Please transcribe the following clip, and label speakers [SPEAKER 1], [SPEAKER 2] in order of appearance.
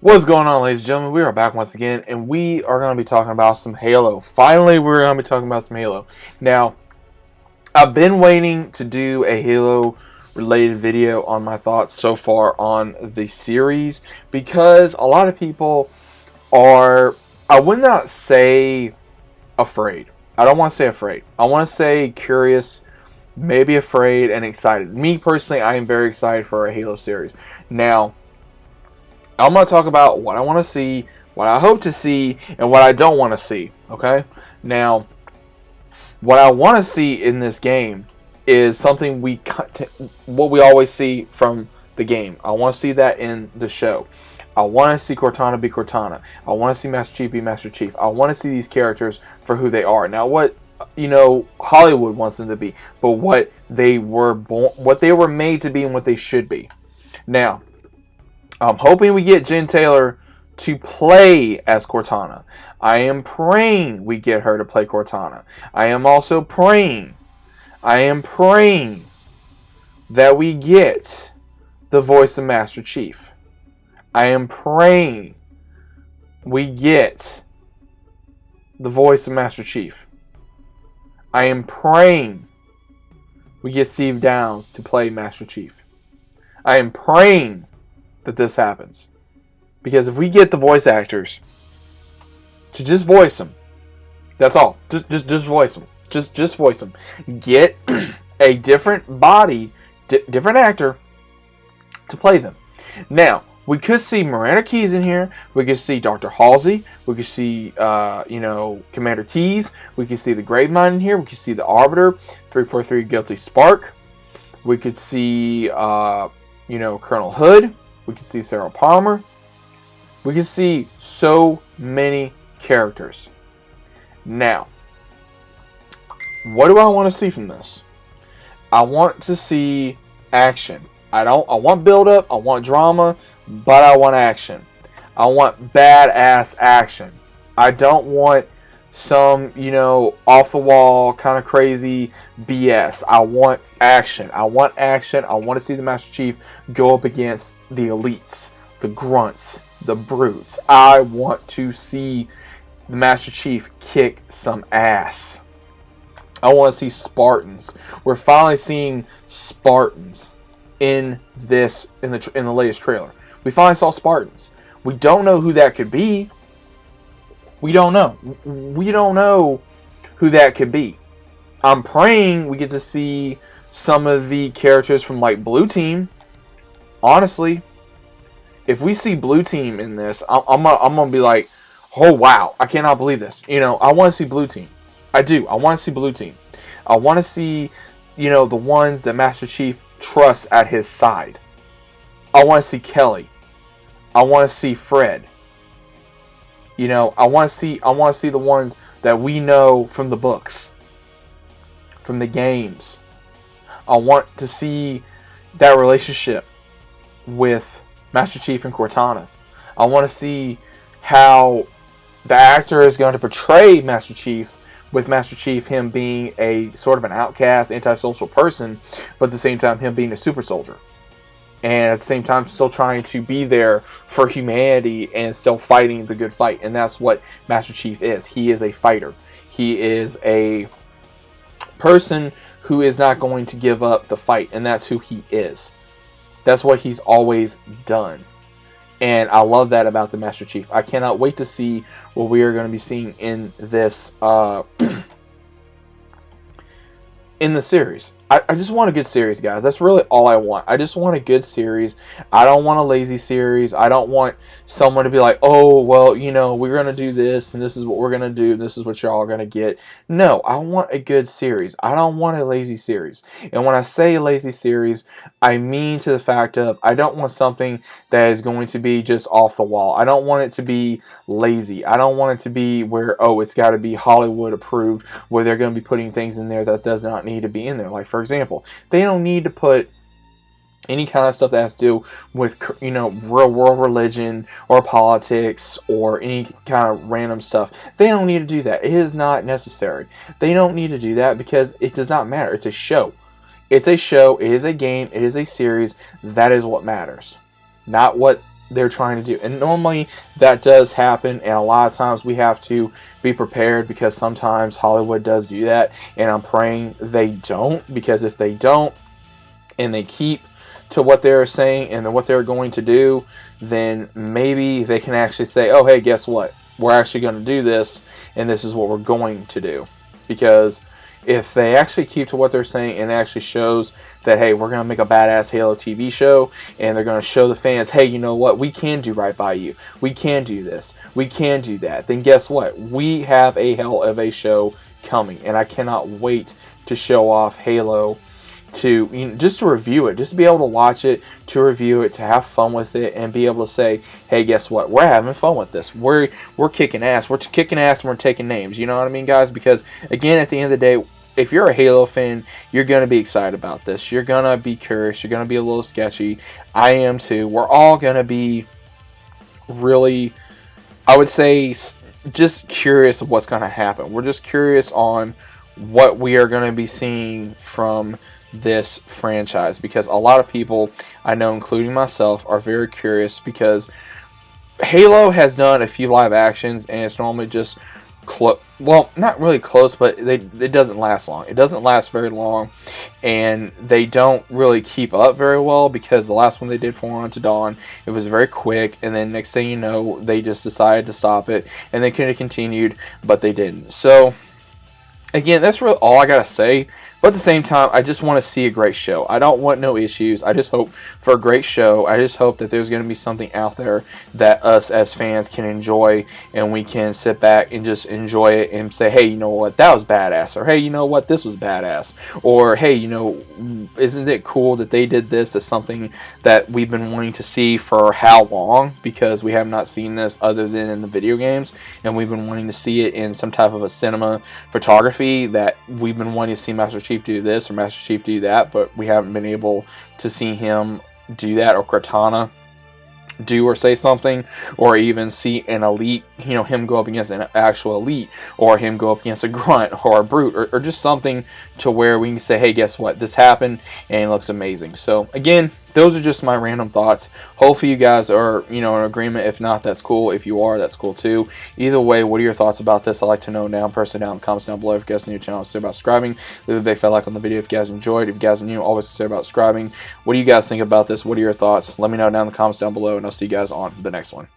[SPEAKER 1] What's going on, ladies and gentlemen? We are back once again, and we are going to be talking about some Halo. Finally, we're going to be talking about some Halo. Now, I've been waiting to do a Halo-related video on my thoughts so far on the series, because a lot of people are, I would not say afraid. I don't want to say afraid. I want to say curious, maybe afraid, and excited. Me, personally, I am very excited for a Halo series. Now, I'm going to talk about what I want to see, what I hope to see, and what I don't want to see. Okay? Now, what I want to see in this game is something what we always see from the game. I want to see that in the show. I want to see Cortana be Cortana. I want to see Master Chief be Master Chief. I want to see these characters for who they are. Now, what Hollywood wants them to be, but what they were made to be, and what they should be. Now, I'm hoping we get Jen Taylor to play as Cortana. I am praying we get her to play Cortana. I am also praying that we get the voice of Master Chief. I am praying we get the voice of Master Chief. I am praying we get Steve Downes to play Master Chief. I am praying that this happens, because if we get the voice actors to just voice them, that's all. Just voice them. Just voice them. Get a different body, different actor to play them. Now, we could see Miranda Keyes in here. We could see Dr. Halsey. We could see, Commander Keyes. We could see the Gravemind in here. We could see the Arbiter, 343 Guilty Spark. We could see, Colonel Hood. We could see Sarah Palmer. We could see so many characters. Now, what do I want to see from this? I want to see action. I want build-up. I want drama, but I want action. I want badass action. I don't want some, off the wall, kind of crazy BS. I want action. I want action. I want to see the Master Chief go up against the elites, the grunts, the brutes. I want to see the Master Chief kick some ass. I want to see Spartans. We're finally seeing Spartans in the latest trailer. We finally saw Spartans. We don't know who that could be. We don't know. We don't know who that could be. I'm praying we get to see some of the characters from like Blue Team. Honestly, if we see Blue Team in this, I'm gonna be like, oh wow, I cannot believe this. I want to see Blue Team. I do. I want to see Blue Team. I want to see, the ones that Master Chief trusts at his side. I want to see Kelly. I want to see Fred. I want to see the ones that we know from the books, from the games. I want to see that relationship with Master Chief and Cortana. I want to see how the actor is going to portray Master Chief, with Master Chief him being a sort of an outcast, antisocial person, but at the same time him being a super soldier. And at the same time still trying to be there for humanity and still fighting the good fight. And that's what Master Chief is. He is a fighter. He is a person who is not going to give up the fight. And that's who he is. That's what he's always done. And I love that about the Master Chief. I cannot wait to see what we are going to be seeing in this in the series. I just want a good series, guys. That's really all I want. I just want a good series. I don't want a lazy series. I don't want someone to be like, oh, well, we're going to do this, and this is what we're going to do, and this is what y'all are going to get. No, I want a good series. I don't want a lazy series. And when I say a lazy series, I mean to the fact of I don't want something that is going to be just off the wall. I don't want it to be lazy. I don't want it to be where, it's got to be Hollywood approved, where they're going to be putting things in there that does not need to be in there. Like, for example, they don't need to put any kind of stuff that has to do with, real world religion or politics or any kind of random stuff. They don't need to do that. It is not necessary. They don't need to do that because it does not matter. It's a show. It's a show. It is a game. It is a series. That is what matters. Not what they're trying to do. And normally that does happen, and a lot of times we have to be prepared, because sometimes Hollywood does do that, and I'm praying they don't, because if they don't and they keep to what they're saying and what they're going to do, then maybe they can actually say, oh, hey, guess what? We're actually going to do this, and this is what we're going to do. Because if they actually keep to what they're saying, and it actually shows that, hey, we're going to make a badass Halo TV show, and they're going to show the fans, hey, you know what? We can do right by you. We can do this. We can do that. Then guess what? We have a hell of a show coming, and I cannot wait to show off Halo, to just to review it, just to be able to watch it, to review it, to have fun with it, and be able to say, hey, guess what? We're having fun with this. We're kicking ass. We're kicking ass, and we're taking names. You know what I mean, guys? Because again, at the end of the day, if you're a Halo fan, you're going to be excited about this. You're going to be curious. You're going to be a little sketchy. I am too. We're all going to be really, I would say, just curious of what's going to happen. We're just curious on what we are going to be seeing from this franchise, because a lot of people I know, including myself, are very curious, because Halo has done a few live actions, and it's normally just well, not really close, but it doesn't last long. It doesn't last very long, and they don't really keep up very well, because the last one they did for Unto Dawn, it was very quick, and then next thing you know, they just decided to stop it, and they could have continued, but they didn't. So again, that's really all I gotta say. But at the same time, I just want to see a great show. I don't want no issues. I just hope for a great show. I just hope that there's going to be something out there that us as fans can enjoy, and we can sit back and just enjoy it and say, hey, you know what, that was badass. Or, hey, you know what, this was badass. Or, hey, you know, isn't it cool that they did this? That's something that we've been wanting to see for how long? Because we have not seen this other than in the video games. And we've been wanting to see it in some type of a cinema photography, that we've been wanting to see Master Chief do this or Master Chief do that, but we haven't been able to see him do that, or Cortana do or say something, or even see an elite, you know, him go up against an actual elite, or him go up against a grunt or a brute, or just something to where we can say, hey, guess what, this happened and it looks amazing. So again, those are just my random thoughts. Hopefully you guys are, you know, in agreement. If not, that's cool. If you are, that's cool too. Either way, what are your thoughts about this? I'd like to know down in the comments down below. If you guys are new to the channel, consider about subscribing. Leave a big fat like on the video if you guys enjoyed. If you guys are new, always consider about subscribing. What do you guys think about this? What are your thoughts? Let me know down in the comments down below, and I'll see you guys on the next one.